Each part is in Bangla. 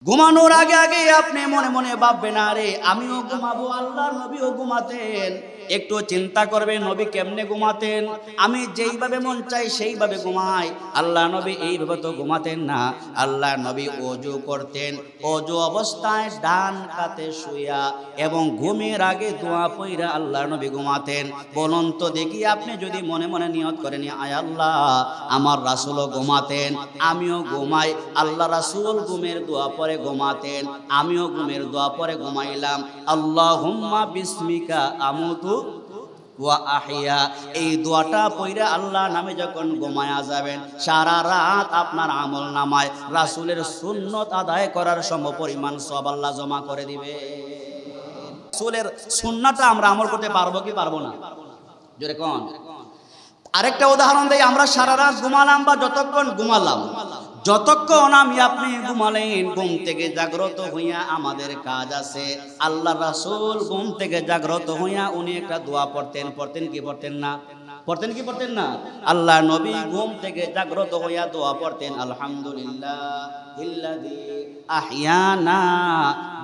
ঘুমানোর আগে আগে আপনি মনে মনে ভাববেন, আরে আমিও ঘুমাবো, আল্লাহর নবীও ঘুমাতেন। একটু চিন্তা করবেন নবী কেমনে ঘুমাতেন। আমি যেইভাবে মন চাই সেইভাবে ঘুমাই, আল্লাহ নবী এইভাবে তো ঘুমাতেন না। আল্লাহ নবী ওযু করতেন, ওযু অবস্থায় ডান কাতে শুয়া এবং ঘুমের আগে দোয়া পড়া আল্লাহ নবী ঘুমাতেন। বলুন তো দেখি, আপনি যদি মনে মনে নিয়ত করেন, আয় আল্লাহ আমার রাসূলও ঘুমাতেন, আমিও ঘুমাই। আল্লাহ রাসূল ঘুমের দোয়া পরে ঘুমাতেন, আমিও ঘুমের দোয়া পরে ঘুমাইলাম। আল্লাহুম্মা বিসমিকা আমুতু ওয়া আহিয়া, এই দোয়াটা পড়ে আল্লাহ নামে যখন ঘুমায়া যাবেন, সারা রাত আপনার আমল নামায় রাসূলের সুন্নত আদায় করার সমপরিমাণ সওয়াব আল্লাহ জমা করে দিবে। রাসূলের সুন্নাহটা আমরা আমল করতে পারবো কি পারবো না? জোরে কোন। আরেকটা উদাহরণ দেই, আমরা সারা রাত ঘুমালাম বা যতক্ষণ ঘুমালাম, যতক্ষণ আমি আপনি ঘুমালেন, ঘুম থেকে জাগ্রত হইয়া আমাদের কাজ আছে। আল্লাহ রাসূল ঘুম থেকে জাগ্রত হইয়া উনি একটা দোয়া পড়তেন, পড়তেন কি পড়তেন না? পড়তেন কি পড়তেন না? আল্লাহ নবী ঘুম থেকে জাগ্রত হইয়া দোয়া পড়তেন, আলহামদুলিল্লাহিল্লাযী আহইয়ানা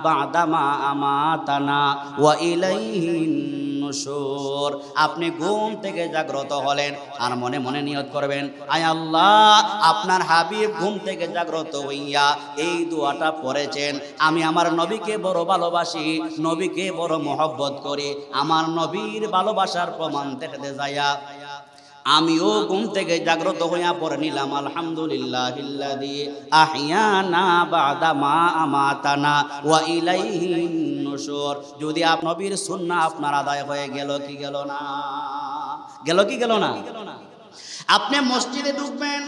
বা'দামা আমাতানা ওয়া ইলাইহিন নুশুর। আপনি ঘুম থেকে জাগ্রত হলেন আর মনে মনে নিয়ত করবেন, আয় আল্লাহ আপনার হাবিব ঘুম থেকে জাগ্রত হইয়া এই দোয়াটা পড়েছেন, আমি আমার নবীকে বড় ভালোবাসি, নবীকে বড় মহব্বত করি। আমার নবীর ভালোবাসার প্রমাণ দেখাতে যাইয়া আমিও ঘুম থেকে জাগ্রত হইয়া পড়ে নিলাম, আলহামদুলিল্লাহিল্লাযী আহইয়ানা বা'দা মা আমাতানা ওয়া ইলাইহিন নুশুর। যদি নবীর সুন্নাহ আপনার আদায় হয়ে গেল কি গেল না? গেল কি গেল না? আপনি মসজিদে ঢুকবেন,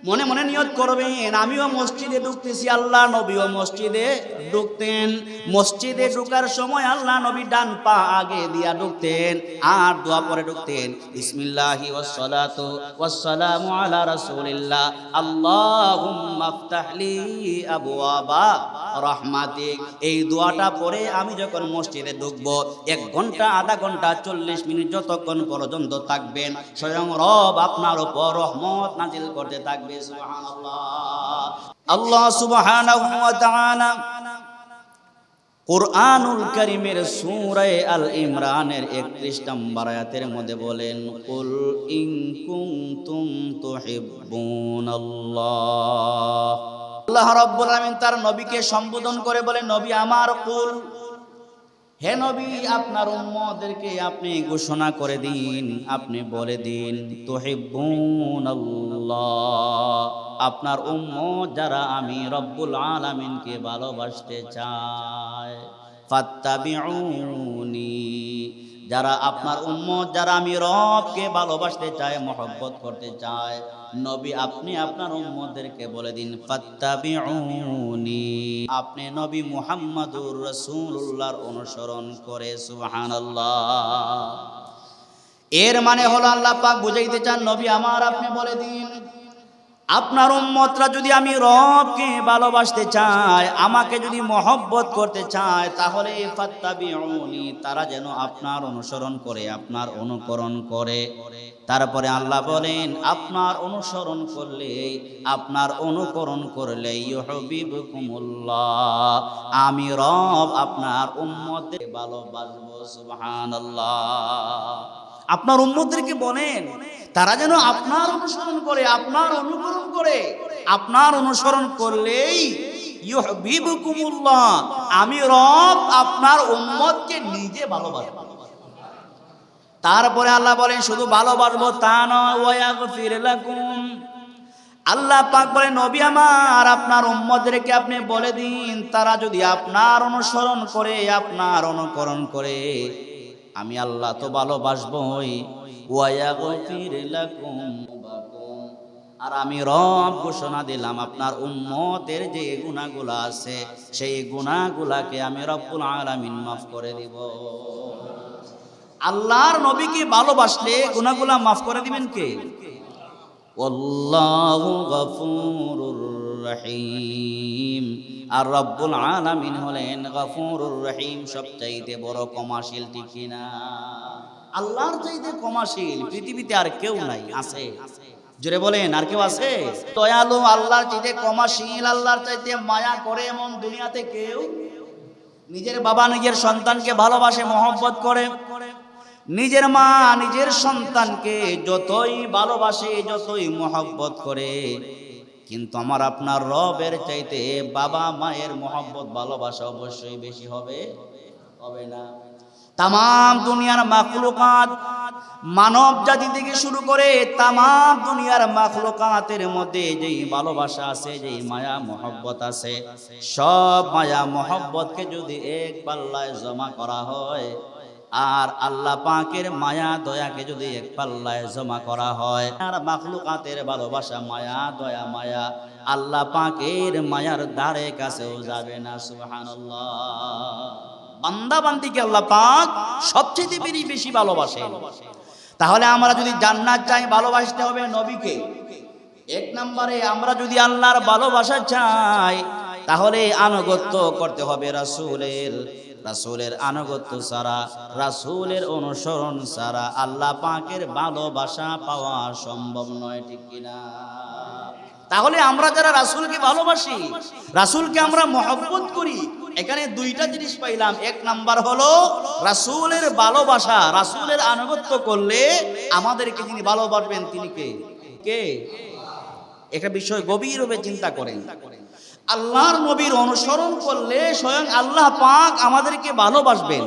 মনে মনে নিয়ত করবেন, আমিও মসজিদে ঢুকতেছি, আল্লাহ নবীও মসজিদে ঢুকতেন। মসজিদে ঢোকার সময় আল্লাহ নবী ডান পা আগে দিয়া ঢুকতেন আর দোয়া পরে ঢুকতেন, বিসমিল্লাহি ওয়াসসালাতু ওয়াসসালামু আলা রাসূলিল্লাহ আল্লাহুম্মা আফতাহলি আবওয়াবা রাহমাতিক। এই দোয়াটা পরে আমি যখন মসজিদে ঢুকবো, 1 ঘন্টা, আধা ঘন্টা, 40 মিনিট যতক্ষণ পর্যন্ত থাকবেন, স্বয়ং রব আপনার উপর রহমত নাজিল করতে থাকবে। সুবহানাল্লাহ। আল্লাহ সুবহানাহু ওয়া তাআলা কুরআনুল কারীমের সূরা আল ইমরানের 31 নম্বর আয়াতের মধ্যে বলেন, কুল ইন কুনতুম তুহিব্বুনাল্লাহ। আল্লাহ রাব্বুল আলামিন তার নবীকে সম্বোধন করে বলেন, নবী আমার, কুল, হে নবী আপনার উম্মতদেরকে আপনি ঘোষণা করে দিন, আপনি বলে দিন, তুহিব্বুনাল্লাহ, আপনার উম্মত যারা আমি রব্বুল আলামিনকে ভালোবাসতে চায়, ফাত্তাবিউনি, যারা আপনার উম্মত, যারা আমি রবকে ভালোবাসতে চায়, মহব্বত করতে চায়, নবী আপনি আপনার উম্মতদেরকে বলে দিন, ফাত্তাবিউনি, আপনি নবী মুহাম্মদুর রাসূলুল্লাহর অনুসরণ করে। সুবহানাল্লাহ। এর মানে হলো আল্লাহ পাক বুঝাইতে চান, নবী আমার আপনি বলে দিন, আপনার উম্মতরা যদি আমি রবকে ভালোবাসতে চায়, আমাকে যদি মহব্বত করতে চায়, তাহলে ফাত্তাবিউনি, তারা যেন আপনার অনুসরণ করে, আপনার অনুকরণ করে। তারপরে আল্লাহ বলেন, আপনার অনুসরণ করলে, আপনার অনুকরণ করলে, ইউহিব্বুকুমুল্লাহ, আমি রব আপনার উম্মতদের ভালোবাসবো। সুবহানাল্লাহ। আপনার উম্মতদেরকে বলেন তারা যেন আপনার অনুসরণ করে, আপনার অনুকরণ করে। আপনার অনুসরণ করলেই ইউহিব্বুকুমুল্লাহ, আমি রব আপনার উম্মতকে নিজে ভালোবাসবো। তারপরে আল্লাহ বলেন, শুধু ভালোবাসবো তা নয়, ওয়া ইয়াগফির লাকুম, আল্লাহ পাক বলেন, নবী আমার আপনার উম্মতদেরকে আপনি বলে দিন, তারা যদি আপনার অনুসরণ করে, আপনার অনুকরণ করে, আমি আল্লাহ তো ভালোবাসবই, ওয়া ইয়াগফির লাকুম, আর আমি রব ঘোষণা দিলাম আপনার উম্মতের যে গুনাহগুলো আছে, সেই গুনাহগুলোকে আমি রব্বুল আলামিন মাফ করে দিব। আল্লাহর নবীকে ভালোবাসলে গুনাহগুলো মাফ করে দিবেন কে? আল্লাহু গফুরুর রহিম। আর রব্বুল আলামিন হলেন গফুরুর রহিম, সবচাইতে বড় ক্ষমাশীল, ঠিক কিনা? আল্লাহর চাইতে ক্ষমাশীল পৃথিবীতে আর কেউ নাই, আছে? জোরে বলেন, আর কেউ আছে? দয়ালু আল্লাহর চাইতে ক্ষমাশীল, আল্লাহর চাইতে মায়া করে এমন দুনিয়াতে কেউ? নিজের বাবা নিজের সন্তানকে ভালোবাসে, মহব্বত করে। নিজের মা নিজের সন্তানকে যতই ভালোবাসে, যতই মহব্বত করে, কিন্তু আমার আপনার রবের চাইতে বাবা মায়ের মহব্বত ভালোবাসা অবশ্যই বেশি হবে? হবে না। তামাম দুনিয়ার মাখলুকাত, মানব জাতি থেকে শুরু করে তামাম দুনিয়ার মাখলুকাতের মধ্যে যেই ভালোবাসা আছে, যেই মায়া মহব্বত আছে, সব মায়া মহব্বতকে যদি এক পাল্লায় জমা করা হয়, আর আল্লাহ পাকের মায়া দয়াকে যদি এক পাল্লায় জমা করা হয়, আর মাখলুকাতের ভালোবাসা মায়া দয়া মায়া আল্লাহ পাকের মায়ার ধারে কাছেও যাবে না। সুবহানাল্লাহ। বান্দা বান্দিকে আল্লাহ পাক সবচেয়ে বেশি ভালোবাসেন। তাহলে আমরা যদি জান্নাত চাই, ভালোবাসতে হবে নবীকে। এক নম্বরে আমরা যদি আল্লাহর ভালোবাসা চাই, তাহলে আনুগত্য করতে হবে রাসূলের। রাসূলের আনুগত্য ছাড়া, রাসূলের অনুসরণ ছাড়া আল্লাহ পাকের ভালোবাসা পাওয়া সম্ভব নয়, ঠিক কিনা? তাহলে আমরা যারা রাসূলকে ভালোবাসি, রাসূলকে আমরা মহব্বত করি, এখানে দুইটা জিনিস পাইলাম। এক নাম্বার হলো রাসূলের ভালোবাসা, রাসূলের আনুগত্য করলে আমাদেরকে যিনি ভালোবাসবেন তিনি কে? কে? একটা বিষয় গভীরভাবে চিন্তা করেন। আল্লাহর নবীর অনুসরণ করলে স্বয়ং আল্লাহ পাক আমাদেরকে ভালোবাসবেন।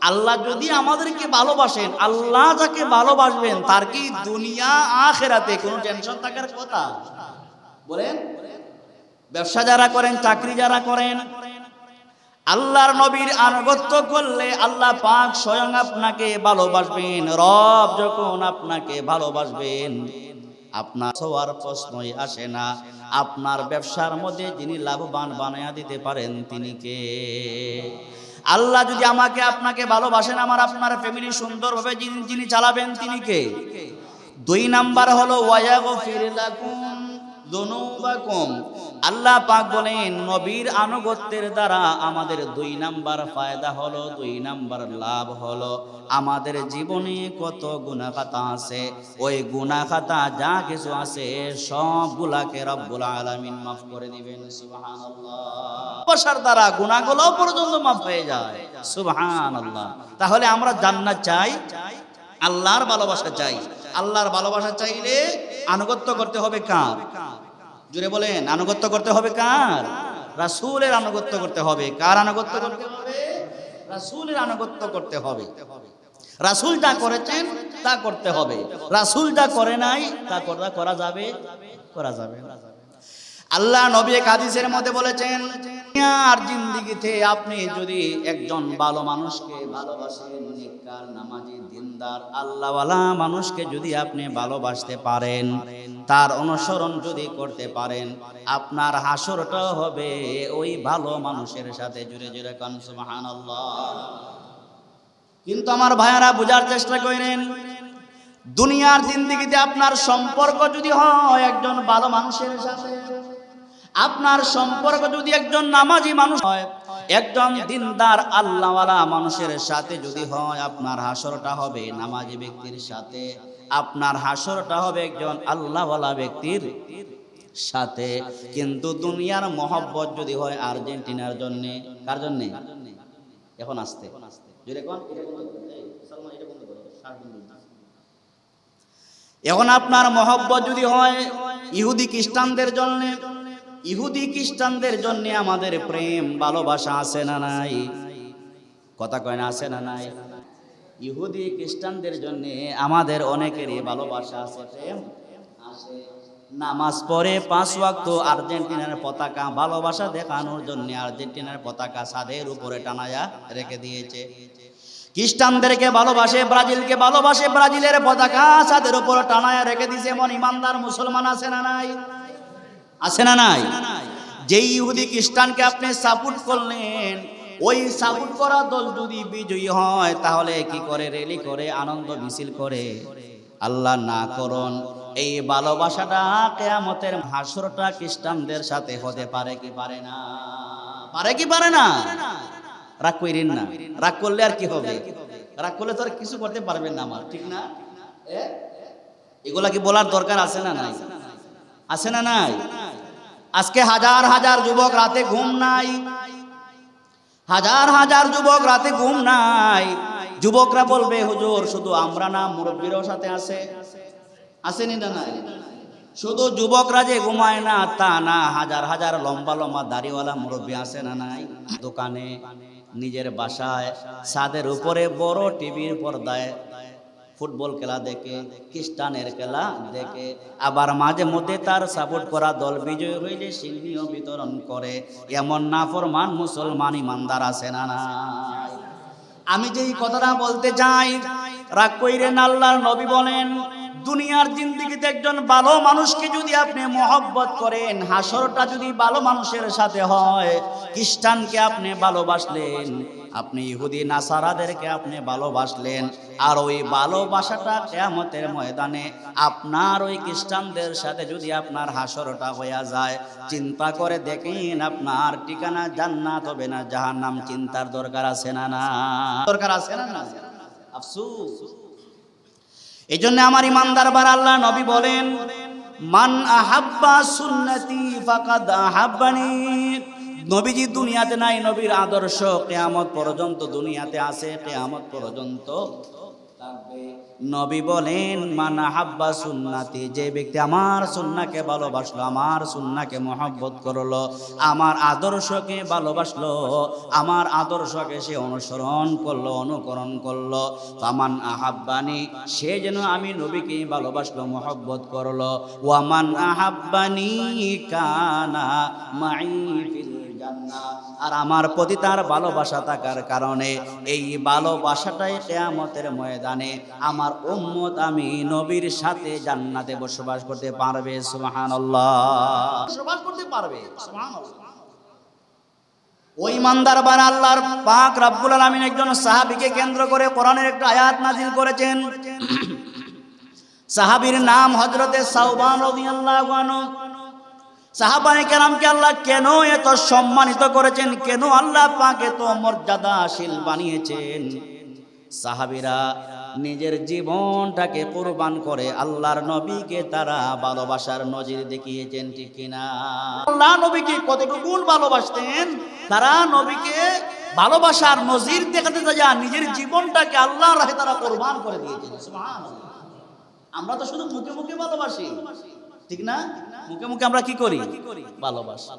আল্লাহ যদি আমাদেরকে ভালোবাসেন, আল্লাহ যাকে ভালোবাসবেন তার কি দুনিয়া আখিরাতে কোনো টেনশন থাকার কথা? বলেন। ব্যবসা যারা করেন, চাকরি যারা করেন, আল্লাহর নবীর আনুগত্য করলে আল্লাহ পাক স্বয়ং আপনাকে ভালোবাসবেন। রব যখন আপনাকে ভালোবাসবেন, আপনার সবার প্রশ্নই আসে না। আপনার ব্যবসার মধ্যে যিনি লাভবান বানায়া দিতে পারেন তিনি কে? আল্লাহ যদি আমাকে আপনাকে ভালোবাসেন, আমার আপনার ফ্যামিলি সুন্দরভাবে যিনি চালাবেন তিনি কে? দুই নাম্বার হলো ওয়ায়াগফির লাকুম যুনুবাকুম। আল্লাহ পাক বলেন নবীর আনুগত্যের দ্বারা আমাদের দুই নাম্বার ফায়দা হলো, দুই নাম্বার লাভ হলো, আমাদের জীবনে কত গুনাহ খাতা আছে, ওই গুনাহ খাতা যা কিছু আছে সবগুলাকে রব্বুল আলামিন মাফ করে দিবেন। সুবহানাল্লাহ। ভালোবাসার দ্বারা গুনাহগুলো পর্যন্ত মাফ হয়ে যায়। সুবহানাল্লাহ। তাহলে আমরা জান্নাত চাই, আল্লাহর ভালোবাসা চাই। আল্লাহর ভালোবাসা চাইলে আনুগত্য করতে হবে কার? জুড়ে বলেন, আনুগত্য করতে হবে কার? রাসূলের আনুগত্য করতে হবে। কার আনুগত্য করতে হবে? রাসূলের আনুগত্য করতে হবে। রাসূল যা করেছেন তা করতে হবে, রাসূল যা করে নাই তা করা যাবে? করা যাবে না। আল্লাহ নবী এক হাদিসের মধ্যে বলেছেন, দুনিয়ার জিন্দেগিতে আপনি যদি একজন ভালো মানুষকে ভালোবাসেন, নেককার নামাজি দিনদার আল্লাহওয়ালা মানুষকে যদি আপনি ভালোবাসতে পারেন, তার অনুসরণ যদি করতে পারেন, আপনার হাসরটা হবে ওই ভালো মানুষের সাথে। জুড়ে জুড়ে কান সুবহানাল্লাহ। কিন্তু আমার ভাইয়ারা বোঝার চেষ্টা করেন, দুনিয়ার জিন্দেগিতে আপনার সম্পর্ক যদি হয় একজন ভালো মানুষের সাথে, আপনার সম্পর্ক যদি একজন নামাজি মানুষ হয়, একজন দিনদার আল্লাহওয়ালা মানুষের সাথে যদি হয়, আপনার হাসরটা হবে নামাজি ব্যক্তির সাথে, আপনার হাসরটা হবে একজন আল্লাহওয়ালা ব্যক্তির সাথে। কিন্তু দুনিয়ার মহব্বত যদি হয় আর্জেন্টিনার জন্য, কার জন্য? এখন আসতে এখন আপনার মহব্বত যদি হয় ইহুদি খ্রিস্টানদের জন্য, ইহুদি খ্রিস্টানদের জন্য আমাদের প্রেম ভালোবাসা আছে না নাই? কথা কয় না, আছে না নাই? ইহুদি খ্রিস্টানদের জন্য আমাদের অনেকেরই ভালোবাসা আছে, প্রেম আছে। নামাজ পড়ে 5 ওয়াক্ত আর্জেন্টিনার পতাকা ভালোবাসা দেখানোর জন্য আর্জেন্টিনার পতাকা ছাদের উপরে টানায়া রেখে দিয়েছে। খ্রিস্টানদেরকে ভালোবাসে, ব্রাজিলকে ভালোবাসে, ব্রাজিলের পতাকা ছাদের উপরে টানায়া রেখে দিয়েছে। এমন ইমানদার মুসলমান আছে না নাই? আছে না নাই? যেই ইহুদি খ্রিস্টানকে আপনি সাপোর্ট করলেন, ওই সাপোর্ট করা দল যদি বিজয়ী হয় তাহলে কি করে? র্যালি করে, আনন্দ মিছিল করে। আল্লাহ না করুন, এই ভালোবাসাটা কিয়ামতের হাসরটা খ্রিস্টানদের সাথে হতে পারে কি পারে না? পারে কি পারে না? রাগ কইরেন না, রাগ করলে আর কি হবে? রাগ করলে তো আর কিছু করতে পারবেন না আমার, ঠিক না? এগুলা কি বলার দরকার আছে না নাই? আছে না নাই? আজকে হাজার হাজার যুবক রাতে ঘুম নাই, হাজার হাজার যুবক রাতে ঘুম নাই। যুবকরা বলবে হুজুর শুধু আমরা না, মুরব্বীরাও সাথে আছে, আসেনি না নাই? শুধু যুবকরা যে ঘুমায় না তা না, হাজার হাজার লম্বা লম্বা দাড়িওয়ালা মুরব্বী আছে না নাই? দোকানে, নিজের বাসায়, ছাদের উপরে বড় টিভির পর্দায় ফুটবল খেলা দেখে, খ্রিস্টানের খেলা দেখে, আবার মাঝে মধ্যে তার সাপোর্ট করা দল বিজয় হইলে সিন্নিও বিতরণ করে। এমন নাফরমান মুসলমান ইমানদার আছে না নাই? আমি যে এই কথাটা বলতে চাই, রাগ কইরেন, আল্লাহর নবী বলেন দুনিয়ার জিন্দেগিতে একজন ভালো মানুষকে যদি আপনি মহব্বত করেন, হাসরটা যদি ভালো মানুষের সাথে হয়, খ্রিস্টানকে আপনি ভালোবাসলেন, আপনি ইহুদি নাসারাদেরকে আপনি ভালোবাসলেন, আর ওই ভালোবাসাটা কিয়ামতের ময়দানে আপনার ওই খ্রিস্টানদের সাথে যদি আপনার হাসরটা হয়ে যায়, চিন্তা করে দেখেন আপনার ঠিকানা জান্নাত হবে না জাহান্নাম। চিন্তার দরকার আছে না না? দরকার আছে না না? আফসোস। এই জন্য আমার ইমানদার বার আল্লাহ নবী বলেন মান আহাব্বা সুন্নতি ফাকাদ আহাব্বানি। নবীজি দুনিয়াতে নাই, নবীর আদর্শ কিয়ামত পর্যন্ত দুনিয়াতে আছে, কিয়ামত পর্যন্ত থাকবে। নবী বলেন মান আহাব্বা সুন্নতি, যে ব্যক্তি আমার সুন্নাহকে ভালোবাসলো, আমার সুন্নাহকে মহব্বত করলো, আমার আদর্শকে ভালোবাসলো, আমার আদর্শকে সে অনুসরণ করলো, অনুকরণ করলো, ফামান আহাব্বানি, সে যেন আমি নবীকে ভালোবাসলো, মহব্বত করলো, ওয়ামান আহাব্বানি কানা মাই ফিল জান্নাহ, আর আমার প্রতি তার ভালোবাসা থাকার কারণে এই ভালোবাসাটাই কিয়ামতের ময়দানে আমার উম্মত আমি নবীর সাথে জান্নাতে বসবাস করতে পারবে। সুবহানাল্লাহ, বসবাস করতে পারবে। সুবহানাল্লাহ। ওই ইমানদার বার আল্লাহর পাক রব্বুল আলামিন একজন সাহাবীকে কেন্দ্র করে কোরআনের একটা আয়াত নাযিল করেছেন। সাহাবীর নাম হযরতে সাওবান রাদিয়াল্লাহু আনহু। সাহাবায়ে কেরামকে আল্লাহ কেন এত সম্মানিত করেছেন, কেন আল্লাহ পাক এত মর্যাদাশীল বানিয়েছেন? সাহাবীরা নিজের জীবনটাকে কুরবান করে আল্লাহর নবীকে তারা ভালোবাসার নজির দেখিয়েছেন, ঠিক কিনা? আল্লাহ নবীকে কতটুকু ভালোবাসতেন, তারা নবীকে ভালোবাসার নজির দেখাতে যা নিজের জীবনটাকে আল্লাহর রাহে তারা কুরবান করে দিয়েছেন। সুবহানাল্লাহ। আমরা তো শুধু মুখে মুখে ভালোবাসি, ঠিক না? মুখে মুখে আমরা কি করি? ভালোবাসি।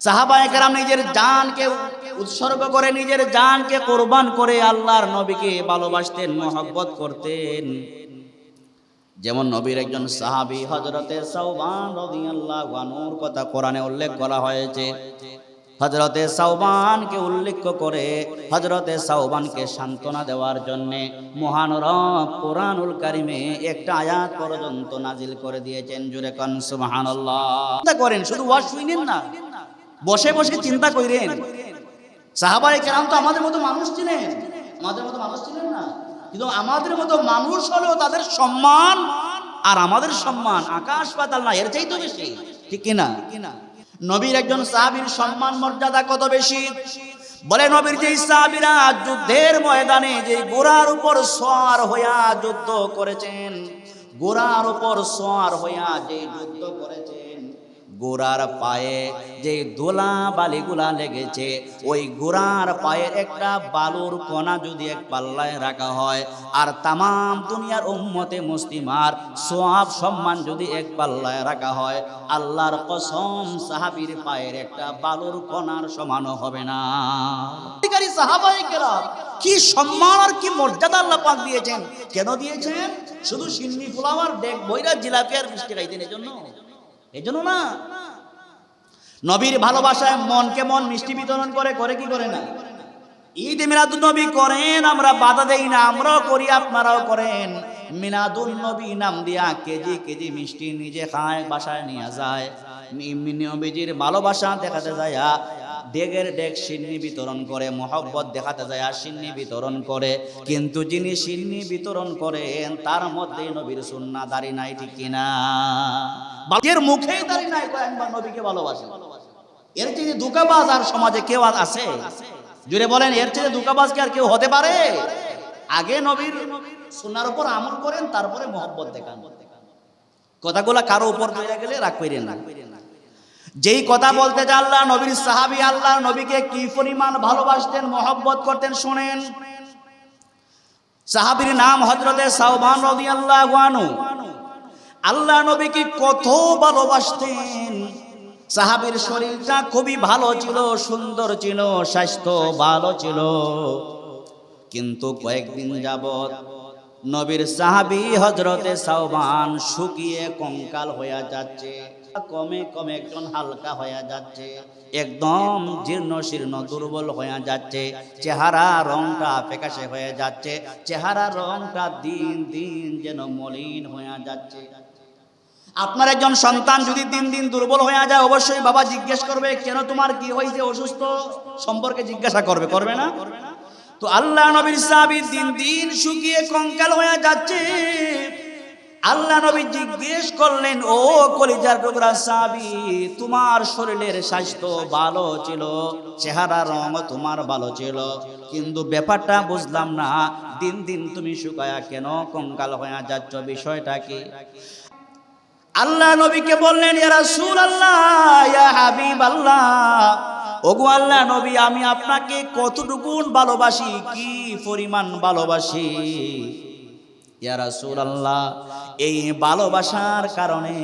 সাহাবায়ে কেরাম নিজের জানকে উৎসর্গ করে, নিজের জানকে কুরবান করে আল্লাহর নবীকে ভালোবাসতেন, মহব্বত করতেন। যেমন নবীর একজন সাহাবী হযরতে সাওবান রাদিয়াল্লাহু আনহুর কথা কোরআনে উল্লেখ করা হয়েছে। হযরতে সাওবানকে উল্লেখ করে হযরতে সাওবানকে সান্ত্বনা দেওয়ার জন্য মহান রব কোরআনুল কারীমে একটা আয়াত পর্যন্ত নাজিল করে দিয়েছেন। জোরে কোন সুবহানাল্লাহ। চিন্তা করেন, শুধু ওয়াজ শুনেন না, বসে বসে চিন্তা করেন। সাহাবায়ে কেরাম তো আমাদের মতো মানুষ ছিলেন, আমাদের মতো মানুষ ছিলেন না, কিন্তু আমাদের মতো মানুষ হলেও তাদের সম্মান আর আমাদের সম্মান আকাশ পাতাল না, এর চাইতে বেশি, ঠিক কিনা? নবীর একজন সাহাবীর সম্মান মর্যাদা কত বেশি! বলে নবীর যে সাহাবীরা যুদ্ধের ময়দানে যে ঘোড়ার উপর সওয়ার হইয়া যুদ্ধ করেছেন, ঘোড়ার উপর সওয়ার হইয়া যে যুদ্ধ করেছেন, ঘোড়ার পায়ে যে দোলা বালিগুলা লেগেছে, ওই ঘোড়ার পায়ের একটা বালুর কণা যদি এক পাল্লায় রাখা হয়, আর তামাম দুনিয়ার উম্মতে মুসলিমার সওয়াব সম্মান যদি এক পাল্লায় রাখা হয়, আল্লাহর কসম সাহাবীর পায়ের একটা বালুর কণার সমানও হবে না। সাহাবায়ে কেরাম কি সম্মান আর কি মর্যাদা আল্লাহ পাক দিয়েছেন। কেন দিয়েছেন? শুধু সিন্নি ফুলাওয়ার ডেক বইরা জিলাপি আর মিষ্টি খাইতেন এজন্য না। নবীর ভালোবাসায় মনকে মন মিষ্টি বিতরণ করে, করে কি করে না? ঈদ মিলাদুন নবী করেন, আমরা বাধা দেই না, আমরাও করি, আপনারাও করেন। মিলাদুন নবী নাম দিয়া কেজি কেজি মিষ্টি নিজে খায়, বাসায় নিয়ে যায়। নবীজির ভালোবাসা দেখাতে যায় ডেগের ডেগ সিন্নি বিতরণ করে, মহব্বত দেখাতে যায় সিন্নি বিতরণ করে। কিন্তু যিনি সিন্নি বিতরণ করেন তার মধ্যে নবীর সুন্নাহ দাড়ি নাই, ঠিক কিনা? এর মুখেই দাড়ি নাই, কয়েকবার নবীকে ভালোবাসে। এর চেয়ে ধোঁকাবাজ আর সমাজে কেউ আছে? জুড়ে বলেন, এর চেয়ে ধোঁকাবাজ কি আর কেউ হতে পারে? আগে নবীর সুন্নাহর উপর আমল করেন, তারপরে মহব্বত দেখান। কথাগুলো কারো উপর চলে গেলে রাগ কইরেন না। যেই কথা বলতে যে আল্লাহ নবীর সাহাবী আল্লাহ নবীকে কি পরিমাণ ভালোবাসতেন, মহব্বত করতেন শুনেন। সাহাবীর নাম হযরতে সাওবান রাদিয়াল্লাহু আনহু। আল্লাহ নবীকে কত ভালোবাসতেন। সাহাবীর শরীরটা খুবই ভালো ছিল, সুন্দর ছিল, স্বাস্থ্য ভালো ছিল। কিন্তু কয়েকদিন যাবত নবীর সাহাবী হযরতে সাওবান শুকিয়ে কঙ্কাল হয়ে যাচ্ছে। কমে কমে একজন হালকা হয়ে যাচ্ছে, একদম জীর্ণ শীর্ণ দুর্বল হয়ে যাচ্ছে। চেহারা রংটা ফ্যাকাশে হয়ে যাচ্ছে, চেহারা রংটা দিন দিন যেন মলিন হয়ে যাচ্ছে। আপনার একজন সন্তান যদি দিন দিন দুর্বল হয়ে যায়, অবশ্যই বাবা জিজ্ঞেস করবে কেন তোমার কি হয়েছে, অসুস্থ সম্পর্কে জিজ্ঞাসা করবে, করবে না? তো আল্লাহ নবীর সাহাবী দিন দিন শুকিয়ে কঙ্কাল হয়ে যাচ্ছে। আল্লাহ নবী জিজ্ঞেস করলেন, ও কলিজার টুকরা সাহাবী, তোমার শরীরের স্বাস্থ্য ভালো ছিল, চেহারা রং তোমার ভালো ছিল, কিন্তু ব্যাপারটা বুঝলাম না, দিন দিন তুমি শুকায়া কেন কঙ্কাল হয়ে যাচ্ছ, বিষয়টা কি? আল্লাহ নবীকে বললেন, ইয়া রাসূলুল্লাহ, ইয়া হাবিবাল্লাহ, ওগো আল্লাহ নবী, আমি আপনাকে কতটুকু ভালোবাসি, কি পরিমাণ ভালোবাসি। ইয়া রাসূলুল্লাহ, এই ভালোবাসার কারণে,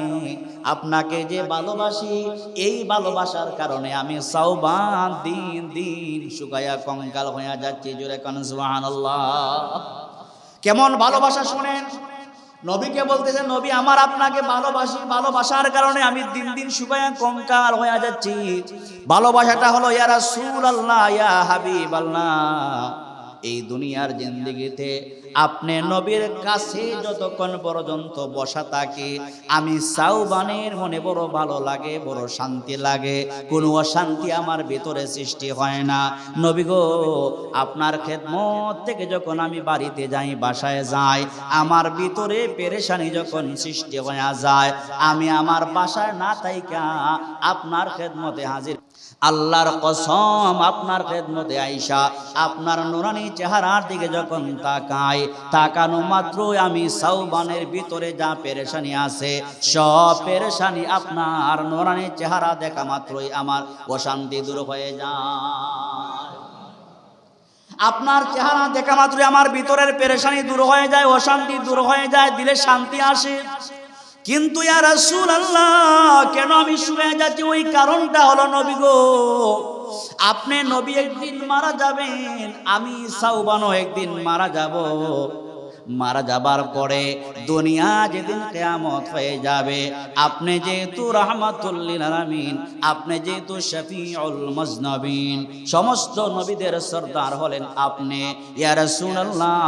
আপনাকে যে ভালোবাসি, এই ভালোবাসার কারণে আমি সাওবান দিন দিন শুকায়া কঙ্কাল হয়ে যাচ্ছি। জোরে কোন সুবহানাল্লাহ। কেমন ভালোবাসা শুনেন। নবীকে বলতেছে, নবী আমার আপনাকে ভালোবাসি, ভালোবাসার কারণে আমি দিন দিন শুকায়া কঙ্কাল হয়ে যাচ্ছি। ভালোবাসাটা হলো ইয়া রাসূলুল্লাহ, ইয়া হাবিবাল্লাহ, এই দুনিয়ার জিন্দেগিতে আপনি নবীর কাছে যতক্ষণ পর্যন্ত বসা থাকি, আমি সাওবানের মনে বড় ভালো লাগে, বড় শান্তি লাগে, কোনো অশান্তি আমার ভিতরে সৃষ্টি হয় না। নবী গো, আপনার খেদমত থেকে যখন আমি বাড়িতে যাই, বাসায় যাই, আমার ভিতরে পেরেশানি যখন সৃষ্টি হয়ে যায়, আমি আমার বাসায় না থাইকা আপনার খেদমতে হাজির। আল্লাহর কসম, আপনার খেদমতে আইসা আপনার নুরানি চেহারার দিকে যখন তাকাই, তাকানো মাত্রই আমি সাওবানের ভিতরে যা পেরেশানি আছে, সব পেরেশানি আপনার নুরানি চেহারা দেখা মাত্রই আমার অশান্তি দূর হয়ে যায়। আপনার চেহারা দেখা মাত্রই আমার ভিতরের পেরেশানি দূর হয়ে যায়, অশান্তি দূর হয়ে যায়, দিলে শান্তি আসে। কিন্তু ইয়া রাসূলুল্লাহ, কেন আমি শুয়ে যাচ্ছি, ওই কারণটা হলো নবী গো, আপনি নবী একদিন মারা যাবেন, আমি সাওবানও একদিন মারা যাব। মারা যাবার পরে দুনিয়া যেদিন কিয়ামত হয়ে যাবে, আপনি যেহেতু রাহমাতুল লিল আলামিন, আপনি যেহেতু শফিউল মুজনাবিন, সমস্ত নবীদের সরদার হলেন আপনি, ইয়া রাসূলুল্লাহ,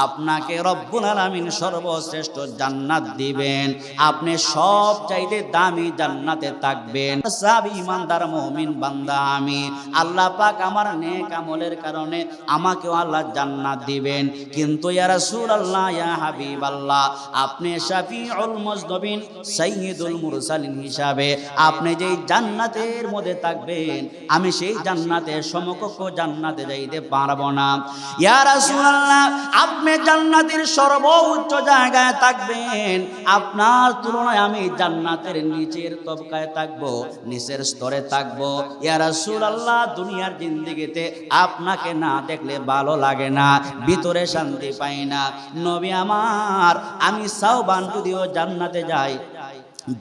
আপনাকে রব্বুল আলামিন সর্বশ্রেষ্ঠ জান্নাত দিবেন, আপনি সব চাইতে দামি জান্নাতে থাকবেন। সব ইমানদার মুমিন বান্দা আমি, আল্লাহ পাক আমার নেক আমলের কারণে আমাকেও আল্লাহ জান্নাত দিবেন। কিন্তু ইয়া রাসূল আল্লাহ, ইয়া হাবিবাল্লাহ, আপনি শাফিউল মুজনাবিন, সাইয়্যিদুল মুরসালিন হিসাবে আপনি যেই জান্নাতের মধ্যে থাকবেন, আমি সেই জান্নাতের সমকক্ষ জান্নাতে যাইতে পারবো না। ইয়া রাসূলুল্লাহ, আপনি জান্নাতের সর্বোচ্চ জায়গায় থাকবেন, আপনার তুলনায় আমি জান্নাতের নিচের তবকায় থাকবো, নিচের স্তরে থাকবো। ইয়া রাসূলুল্লাহ, দুনিয়ার জিন্দেগিতে আপনাকে না দেখলে ভালো লাগে না, ভিতরে শান্তি পাই না। নবী আমার, আমি সাওবান যদিও জান্নাতে যাই,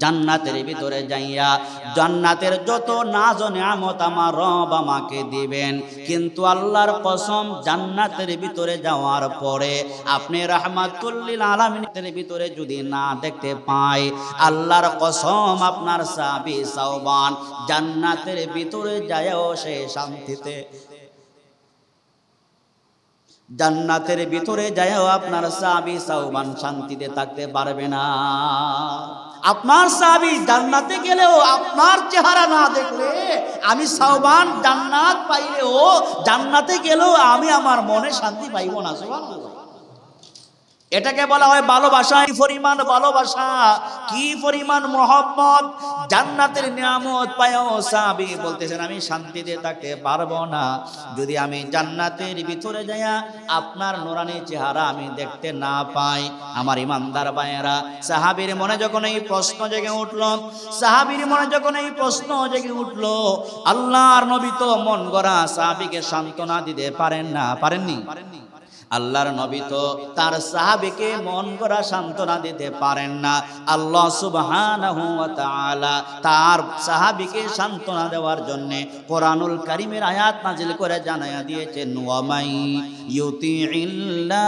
জান্নাতের ভিতরে যাইয়া জান্নাতের যত নাজ নিয়ামত আমার রব আমাকে দিবেন, কিন্তু আল্লাহর কসম, জান্নাতের ভিতরে যাওয়ার পরে আপনি রাহমাতুল লিল আলামিনের ভিতরে যদি না দেখতে পাই, আল্লাহর কসম, আপনার সাহাবী সাওবান জান্নাতের ভিতরে যায়ও সে শান্তিতে, জান্নাতের ভিতরে যায়ও আপনার সাহাবী সাওবান শান্তিতে থাকতে পারবে না। আপনার সাহাবী জান্নাতে গেলেও আপনার চেহারা না দেখলে, আমি সাওবান জান্নাত পাইলেও, জান্নাতে গেলেও আমি আমার মনে শান্তি পাইব না। সুবহানাল্লাহ। এটাকে বলা হয় ভালোবাসা। কি পরিমাণ ভালোবাসা, কি পরিমাণ মহব্বত। জান্নাতের নিয়ামত পায়ও সাহাবী বলতেছেন আমি শান্তিতে থাকতে পারবো না যদি আমি জান্নাতের ভিতরে যাইয়া আপনার নূরানি চেহারা আমি দেখতে না পাই। আমার ইমানদার ভাইয়েরা, সাহাবীর মনে যখন এই প্রশ্ন জেগে উঠল, সাহাবীর মনে যখন এই প্রশ্ন জেগে উঠল, আল্লাহর নবী তো মন গড়া সাহাবীকে সান্ত্বনা দিতে পারেন না, পারেননি। আল্লাহর নবী তো তার সাহাবীকে মন গড়া সান্ত্বনা দিতে পারেন না। আল্লাহ সুবহানাহু ওয়া তাআলা তার সাহাবীকে সান্ত্বনা দেওয়ার জন্য কোরআনুল কারীমের আয়াত নাজিল করে জানায়া দিয়েছেন, ওয়া মাই ইউতিইল্লাহা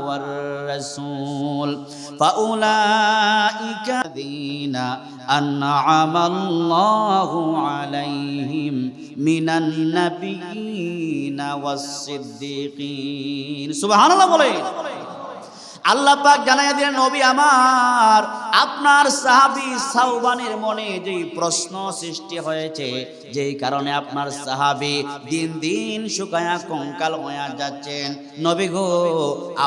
ওয়ার রাসূল ফাউলাইকা যিনা আন'আমাল্লাহু আলাইহিম মিনান নাবিয়িনা ওয়াস সিদ্দিকিন। সুবহানাল্লাহ বলেন। আল্লাহ পাক জানাইয়া দিলেন, নবী আমার, আপনার সাহাবী সাওবানের মনে যেই প্রশ্ন সৃষ্টি হয়েছে, যেই কারণে আপনার সাহাবী দিন দিন শুকায়া কঙ্কাল হয়ে যাচ্ছেন, নবী গো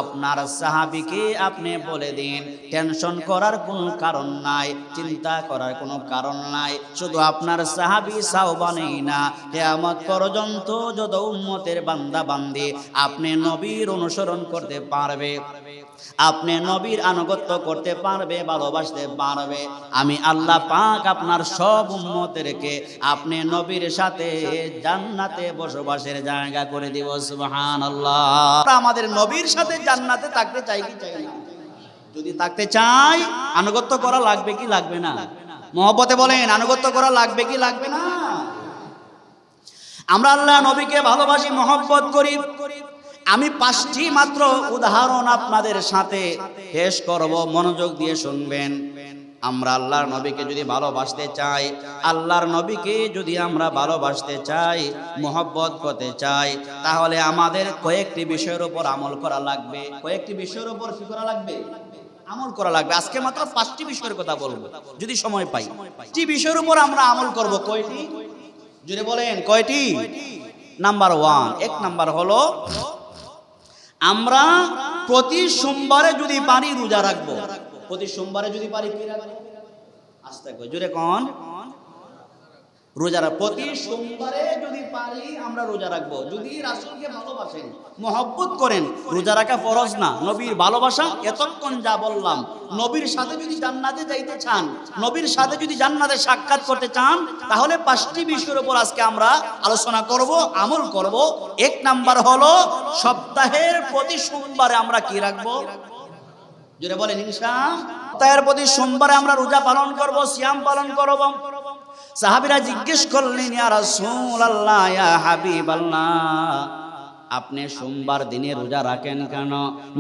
আপনার সাহাবীকে আপনি বলে দিন টেনশন করার কোনো কারণ নাই, চিন্তা করার কোনো কারণ নাই। শুধু আপনার সাহাবী সাওবানেই না, কিয়ামত পর্যন্ত যত উম্মতের বান্দা বান্দি আপনি নবীর অনুসরণ করতে পারবে, আপনি নবীর আনুগত্য করতে পারবে, ভালোবাসতে পারবে, আমি আল্লাহ পাক আপনার সব উম্মতেরকে আপনি নবীর সাথে জান্নাতে বসবাসের জায়গা করে দিব। সুবহানাল্লাহ। আমাদের নবীর সাথে জান্নাতে থাকতে চাই কি চাই না? যদি থাকতে চাই আনুগত্য করা লাগবে কি লাগবে না? মহব্বতে বলেন, আনুগত্য করা লাগবে কি লাগবে না? আমরা আল্লাহ নবীকে ভালোবাসি, মহব্বত করি। আমি 5টি মাত্র উদাহরণ আপনাদের সাথে পেশ করব, মনোযোগ দিয়ে শুনবেন। আমরা আল্লাহর নবীকে যদি ভালোবাসতে চাই, আল্লাহর নবীকে যদি আমরা ভালোবাসতে চাই, মহব্বত করতে চাই, তাহলে আমাদের কয়েকটি বিষয়ের উপর আমল করা লাগবে। কয়েকটি বিষয়ের উপর কি করা লাগবে? আমল করা লাগবে। আজকে মাত্র 5টি বিষয়ের কথা বলবো যদি সময় পাই। 5টি বিষয়ের উপর আমরা আমল করব। কয়টি? জুড়ে বলেন কয়টি? নাম্বার 1, 1 নাম্বার হলো আমরা প্রতি সোমবারে যদি পারি রোজা রাখবো। প্রতি সোমবারে যদি পারি কি রাখবো? আস্তে কই, জোরে কোন? রোজা রাখবো। প্রতি সোমবারে যদি পারি আমরা রোজা রাখবো। যদি রাসূলকে ভালোবাসেন, মহব্বত করেন, রোজা রাখা ফরজ না, নবীর ভালোবাসা। এতক্ষণ যা বললাম, নবীর সাথে যদি জান্নাতে যাইতে চান, নবীর সাথে যদি জান্নাতে সাক্ষাৎ করতে চান, তাহলে 5টি বিষয়ের উপর আজকে আমরা আলোচনা করব, আমল করব। 1 নাম্বার হলো সপ্তাহের প্রতি সোমবারে আমরা কি রাখবো? জোরে বলেন ইনশাআল্লাহ। সপ্তাহের প্রতি সোমবারে আমরা রোজা পালন করব, সিয়াম পালন করব। সাহাবীরা জিজ্ঞেস করলেন, ইয়া রাসূলুল্লাহ, ইয়া হাবিবাল্লাহ, আপনি সোমবার দিনে রোজা রাখেন কেন?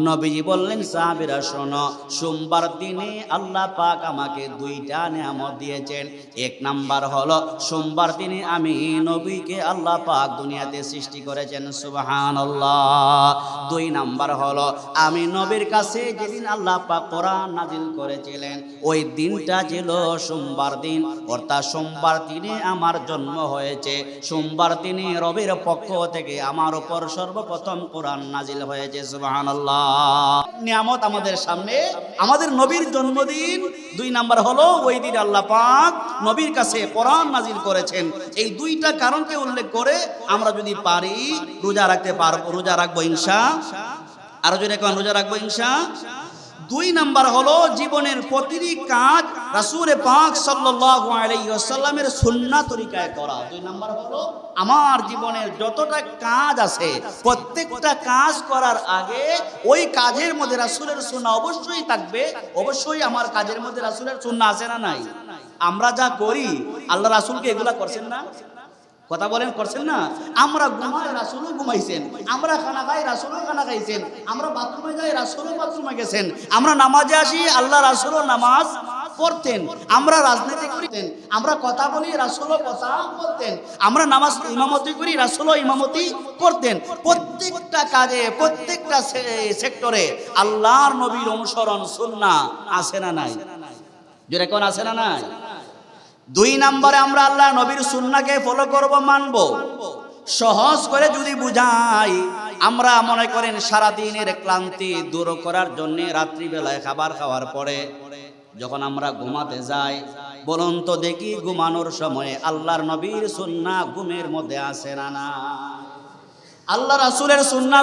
নবীজি বললেন, সাহাবীরা শোনো, সোমবার দিনে আল্লাহ পাক আমাকে 2টা নিয়ামত দিয়েছেন। 1 নাম্বার হলো সোমবার দিনে আমি নবীকে আল্লাহ পাক দুনিয়াতে সৃষ্টি করেছেন। সুবহানাল্লাহ। 2 নাম্বার হলো আমি নবীর কাছে যেদিন আল্লাহ পাক কোরআন নাজিল করেছিলেন, ওই দিনটা ছিল সোমবার দিন, অর্থাৎ সোমবার দিনে আমার জন্ম হয়েছে। সোমবার দিনে রবের পক্ষ থেকে আমার উপর সর্বপ্রথম কোরআন নাজিল হয়েছে। সুবহানাল্লাহ। নিয়ামত আমাদের সামনে, আমাদের নবীর জন্মদিন। 2 নাম্বার হলো ওই দিন আল্লাহ পাক নবীর কাছে কোরআন নাজিল করেছেন। এই 2টা কারণকে উল্লেখ করে আমরা যদি পারি রোজা রাখতে পারবো, রোজা রাখবো ইনশাআল্লাহ। আর যদি এখন রোজা রাখবো ইনশাআল্লাহ। 2 নাম্বার হলো জীবনের প্রতিটি কাজ রাসূল পাক সাল্লাল্লাহু আলাইহি ওয়াসাল্লামের সুন্নাহ তরিকায় করা। 2 নাম্বার হলো আমার জীবনের যতটা কাজ আছে, প্রত্যেকটা কাজ করার আগে ওই কাজের মধ্যে রাসূলের সুন্নাহ অবশ্যই থাকবে। অবশ্যই আমার কাজের মধ্যে রাসূলের সুন্নাহ আছে না নাই? আমরা যা করি আল্লাহ রাসূলকে এগুলা করছেন না? কথা বলেন, করছেন না? আমরা ঘুমাই, রাসূলও ঘুমাইছেন। আমরা খানা খাই, রাসূলও খানা খাইছেন। আমরা বাথরুমে যাই, রাসূলও বাথরুমে গেছেন। আমরা নামাজে আসি, আল্লাহ রাসূলও নামাজ পড়তেন। আমরা রাজনীতি করিতেন, আমরা কথা বলি, রাসূলও কথা বলতেন। আমরা নামাজ ইমামতি করি, রাসূলও ইমামতি করতেন। প্রত্যেকটা কাজে, প্রত্যেকটা সেক্টরে আল্লাহর নবীর অনুসরণ সুন্নাহ আছে না নাই? জোরে কোন আছে না নাই? 2 নম্বরে আমরা আল্লাহ নবীর সুন্নাহকে ফলো করব, মানব। সহজ করে যদি বুঝাই, আমরা মনে করেন সারাদিনের ক্লান্তি দূর করার জন্য রাত্রিবেলায় খাবার খাওয়ার পরে যখন আমরা ঘুমাতে যাই, বলুন তো দেখি ঘুমানোর সময় আল্লাহর নবীর সুন্নাহ ঘুমের মধ্যে আছে না না? আল্লাহ রাসূলের সুন্নাহ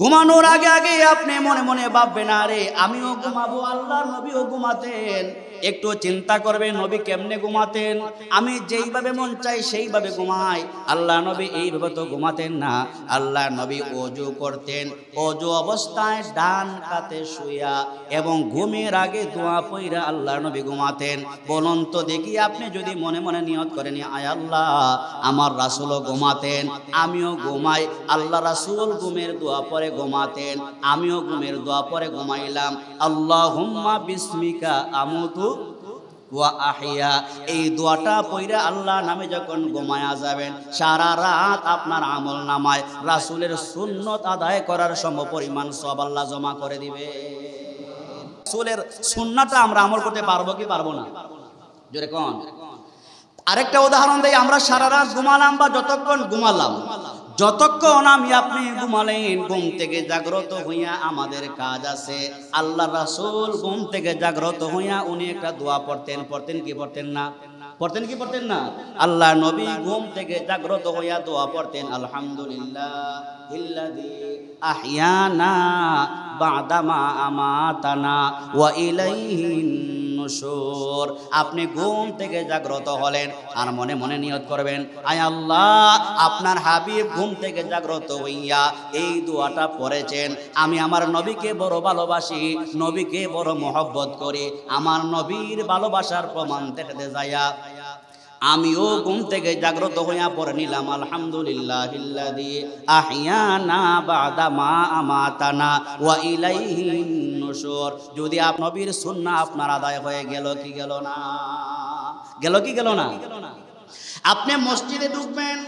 ঘুমানোর আগে আগে আপনি মনে মনে ভাববেন, আরে আমিও ঘুমাবো, আল্লাহর নবীও ঘুমাতেন। একটু চিন্তা করবেন নবী কেমনে ঘুমাতেন। আমি যেইভাবে মন চাই সেইভাবে ঘুমাই, আল্লাহ নবী এইভাবে তো ঘুমাতেন না। আল্লাহ নবী ওযু করতেন, ওযু অবস্থায় ডান কাতে শুয়া এবং ঘুমের আগে দোয়া পড়া আল্লাহ নবী ঘুমাতেন। বলুন তো দেখি আপনি যদি মনে মনে নিয়ত করেন, আয় আল্লাহ আমার রাসূলও ঘুমাতেন, আমিও ঘুমাই, আল্লাহ রাসূল ঘুমের দোয়া পরে ঘুমাতেন, আমিও ঘুমের দোয়া পরে ঘুমাইলাম। আল্লাহুম্মা বিসমিকা আমুতু ওয়া আহিয়া, এই দোয়াটা পড়ে আল্লাহ নামে যখন ঘুমায়া যাবেন, সারা রাত আপনার আমল নামায় রাসূলের সুন্নত আদায় করার সমপরিমাণ সওয়াব আল্লাহ জমা করে দিবে। রাসূলের সুন্নাহটা আমরা আমল করতে পারবো কি পারবো না? জোরে কোন। আরেকটা উদাহরণ দেই, আমরা সারা রাত ঘুমালাম বা যতক্ষণ ঘুমালাম, যতক্ষণ আমি আপনি ঘুমালেন, ঘুম থেকে জাগ্রত হইয়া আমাদের কাজ আছে। আল্লাহ রাসূল ঘুম থেকে জাগ্রত হইয়া উনি একটা দোয়া পড়তেন, পড়তেন কি পড়তেন না? পড়তেন কি পড়তেন না? আল্লাহ নবী ঘুম থেকে জাগ্রত হইয়া দোয়া পড়তেন, আলহামদুলিল্লাহিল্লাযী আহইয়ানা বা'দামা আমাতানা ওয়া ইলাইহিন নুশুর। আপনি ঘুম থেকে জাগ্রত হলেন আর মনে মনে নিয়ত করবেন, আয় আল্লাহ আপনার হাবিব ঘুম থেকে জাগ্রত হইয়া এই দোয়াটা পড়েছেন, আমি আমার নবীকে বড় ভালোবাসি, নবীকে বড় মহব্বত করি, আমার নবীর ভালোবাসার প্রমাণ দেখাতে যাইয়া আমিও ঘুম থেকে জাগ্রত হইয়া পড়ে নিলাম, আলহামদুলিল্লাহিল্লাযী আহইয়ানা বা'দা মা আমাতানা ওয়া ইলাইহিন নুশুর। যদি নবীর সুন্নাহ আপনার আদায় হয়ে গেল কি গেল না? গেল কি গেল না? আপনি মসজিদে ঢুকবেন,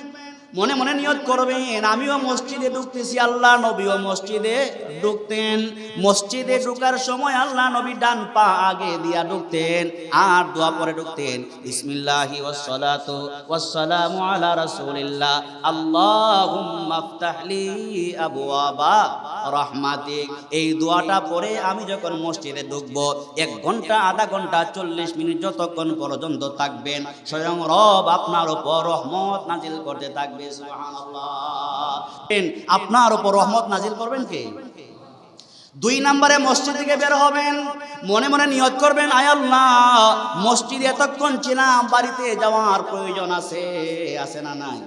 মনে মনে নিয়ত করবেন, আমিও মসজিদে ঢুকতেছি, আল্লাহ নবীও মসজিদে ঢুকতেন। মসজিদে ঢোকার সময় আল্লাহ নবী ডান পা আগে দিয়া ঢুকতেন আর দোয়া পরে ঢুকতেন, বিসমিল্লাহি ওয়াসসালাতু ওয়াসসালামু আলা রাসূলিল্লাহ আল্লাহুম্মা আফতাহলি আবওয়াবা রাহমাতিক। এই দোয়াটা পরে আমি যখন মসজিদে ঢুকবো, 1 ঘন্টা, আধা ঘন্টা, 40 মিনিট যতক্ষণ পর্যন্ত থাকবেন, স্বয়ং রব আপনার উপর রহমত নাজিল করতে থাকবে। সুবহানাল্লাহ। আপনার উপর রহমত নাজিল করবেন কে? 2 নম্বরে মসজিদ থেকে বের হবেন, মনে মনে নিয়ত করবেন, আয় আল্লাহ মসজিদে এতক্ষণ ছিলাম, বাড়িতে যাওয়ার প্রয়োজন আছে, আছে না নাই?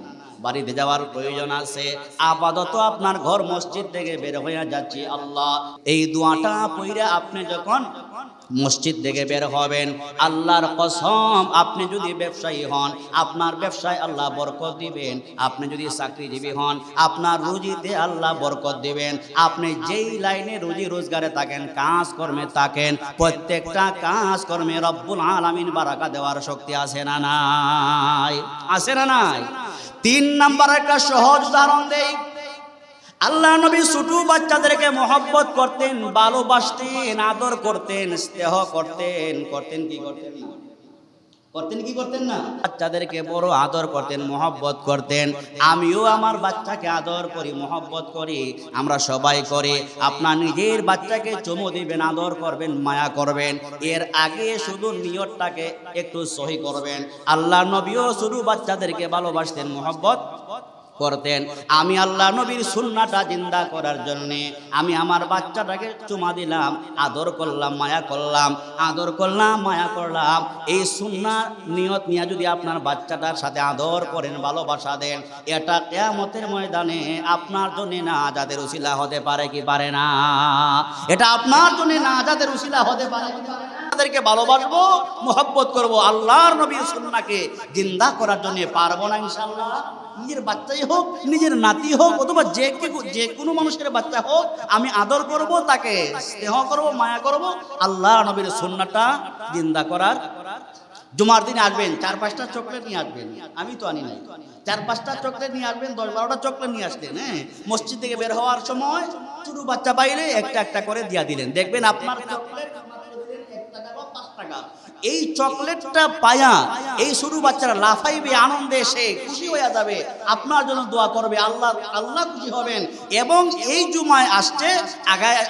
বাড়িতে যাওয়ার প্রয়োজন আছে। আপাতত আপনার ঘর মসজিদ থেকে বের হয়ে যাচ্ছি, আল্লাহ এই দোয়াটা পড়ে আপনি যখন মসজিদ থেকে বের হবেন, আল্লাহর কসম আপনি যদি ব্যবসায়ী হন, আপনার ব্যবসায় আল্লাহ বরকত দিবেন। আপনি যদি চাকরিজীবী হন, আপনার রুজিতে আল্লাহ বরকত দিবেন। আপনি যেই লাইনে রুজি রোজগারে থাকেন, কাজ কর্মে থাকেন, প্রত্যেকটা কাজ কর্মে রব্বুল আলামিন বারাকা দেওয়ার শক্তি আছে না নাই? আছে না নাই? 3 নাম্বার একটা সহজ উদাহরণ দেই। আল্লাহ নবী ছোট বাচ্চাদেরকে মহব্বত করতেন, ভালোবাসতেন, আদর করতেন, স্নেহ করতেন। করতেন কি করতেন না? করতেন কি করতেন না? বাচ্চাদেরকে বড় আদর করতেন, মহব্বত করতেন। আমিও আমার বাচ্চাকে আদর করি, মহব্বত করি, আমরা সবাই করি। আপনার নিজের বাচ্চাকে চুমু দিবেন, আদর করবেন, মায়া করবেন। এর আগে শুধু নিয়তটাকে একটু সহি করবেন। আল্লাহ নবীও ছোট বাচ্চাদেরকে ভালোবাসতেন, মহব্বত করতেন। আমি আল্লাহ নবীর সুন্নাহটা জিন্দা করার জন্য আমি আমার বাচ্চাটাকে চুমা দিলাম, আদর করলাম, মায়া করলাম, আদর করলাম, মায়া করলাম। এই সুন্নাহ নিয়ত নিয়ে যদি আপনার বাচ্চাটার সাথে আদর করেন, ভালোবাসা দেন, এটা কিয়ামতের ময়দানে আপনার জন্য নাজাতের উসিলা হতে পারে কি পারে না? এটা আপনার জন্য নাজাতের উসিলা হতে পারে কি পারে না? তাদেরকে ভালোবাসবো, মহব্বত করব, আল্লাহর নবীর সুন্নাহকে জিন্দা করার জন্য পারবো না ইনশাআল্লাহ? নিজের বাচ্চাই হোক, নিজের নাতি হোক, অথবা যে কোনো মানুষের বাচ্চা হোক, আমি আদর করব, তাকে স্নেহ করব, মায়া করব, আল্লাহ নবীর সুন্নাহটা জিন্দা করার। জুমার দিন আসবেন, 4-5টা চকলেট নিয়ে আসবেন, আমি তো আনি নাই। 4-5টা চকলেট নিয়ে আসবেন, 10-12টা চকলেট নিয়ে আসলেন। হ্যাঁ, মসজিদ থেকে বের হওয়ার সময় ছোট বাচ্চা বাইরে একটা একটা করে দিয়া দিলেন, দেখবেন আপনার চকলেট 1 টাকা বা 5 টাকা এই চকলেটটা পায়া এই ছোট বাচ্চারা লাফাইবে আনন্দে, সে খুশি হয়ে যাবে, আপনার জন্য দোয়া করবে, আল্লাহ আল্লাহ খুশি হবেন। এবং এই জুমায় আসছে,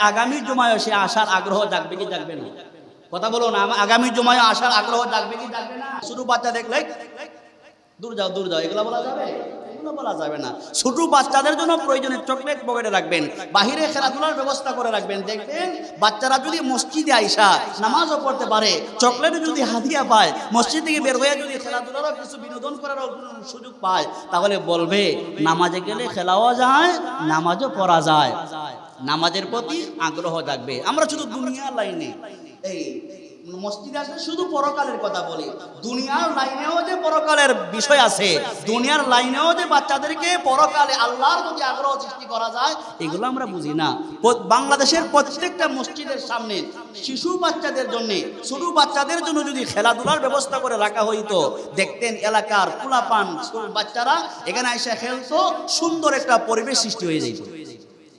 আগামী জুমায় সে আসার আগ্রহ জাগবে কি জাগবে না? কথা বলুন, আগামী জুমায় আসার আগ্রহ জাগবে কি জাগবে না? ছোট বাচ্চা দেখলে দূর যাও দূর যাও, এগুলো বলা যাবে? এগুলো বলা যাবে না। ছোট বাচ্চাদের জন্য প্রয়োজনীয় চকলেট পকেটে রাখবেন, বাহিরে খেলাধুলার ব্যবস্থা করে রাখবেন। দেখবেন বাচ্চারা যদি মসজিদে আইসা নামাজও পড়তে পারে, চকলেট যদি হাদিয়া পায়, মসজিদ থেকে বের হয়ে যদি খেলাধুলারও কিছু বিনোদন করার সুযোগ পায়, তাহলে বলবে নামাজে গেলে খেলাও যায়, নামাজও পড়া যায়, নামাজের প্রতি আগ্রহ জাগবে। আমরা শুধু দুনিয়ার লাইনে এই মসজিদে আসলে শুধু পরকালের কথা বলি, দুনিয়ার লাইনেও যে পরকালের বিষয় আছে, দুনিয়ার লাইনেও যে বাচ্চাদেরকে পরকালে আল্লাহর প্রতি আগ্রহ সৃষ্টি করা যায়, এগুলো আমরা বুঝি না। বাংলাদেশের প্রত্যেকটা মসজিদের সামনে শিশু বাচ্চাদের জন্য, ছোট বাচ্চাদের জন্য যদি খেলাধুলার ব্যবস্থা করে রাখা হইতো, দেখতেন এলাকার পোলাপান বাচ্চারা এখানে এসে খেলতো, সুন্দর একটা পরিবেশ সৃষ্টি হয়ে যেত,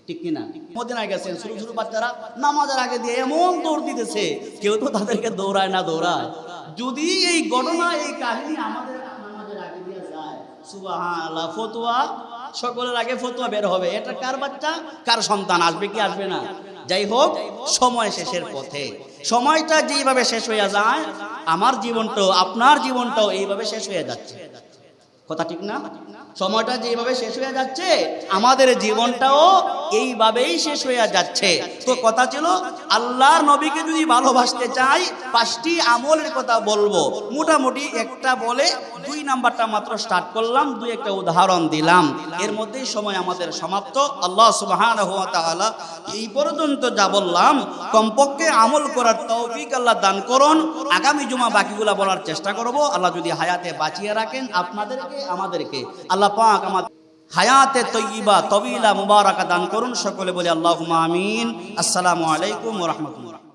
ঠিক কিনা? মদিনায় গেছেন, ছোট ছোট বাচ্চারা নামাজের আগে দিয়ে এমন দৌড় দিতেছে, কেউ তো তাদেরকে দৌড়ায় না দৌড়ায়। যদি এই ঘটনা, এই কাহিনী আমাদের নামাজের আগে দিয়ে যায়, সুবহানাল্লাহ, ফতোয়া সকলের আগে ফতোয়া বের হবে, এটা কার বাচ্চা, কার সন্তান, আসবে কি আসবে না? যাই হোক, সময় শেষের পথে, সময়টা যেইভাবে শেষ হয়ে যায়, আমার জীবনটাও আপনার জীবনটাও এইভাবে শেষ হয়ে যাচ্ছে। কথা ঠিক না? সময়টা যেভাবে শেষ হয়ে যাচ্ছে, আমাদের জীবনটাও এইভাবেই শেষ হয়ে যাচ্ছে। তো কথা ছিল, আল্লাহর নবীকে যদি ভালোবাসতে চাই, 5টি আমলের কথা বলবো, মোটামুটি একটা বলে 2 নাম্বারটা মাত্র স্টার্ট করলাম, 2-1টা উদাহরণ দিলাম, এর মধ্যেই সময় আমাদের সমাপ্ত। আল্লাহ সুবহানাহু ওয়া তাআলা এই পর্যন্ত যা বললাম, কমপক্ষে আমল করার তৌফিক আল্লাহ দান করুন। আগামী জুমা বাকিগুলা বলার চেষ্টা করব। আল্লাহ যদি হায়াতে বাঁচিয়ে রাখেন আপনাদেরকে, আমাদেরকে, আল্লাহ পাক আমাদের হায়াতে তয়্যিবা তবিলা মুবারাকা দান করুন। সকলে বলি আল্লাহুম্মা আমিন। আসসালামু আলাইকুম ওয়া রাহমাতুল্লাহ।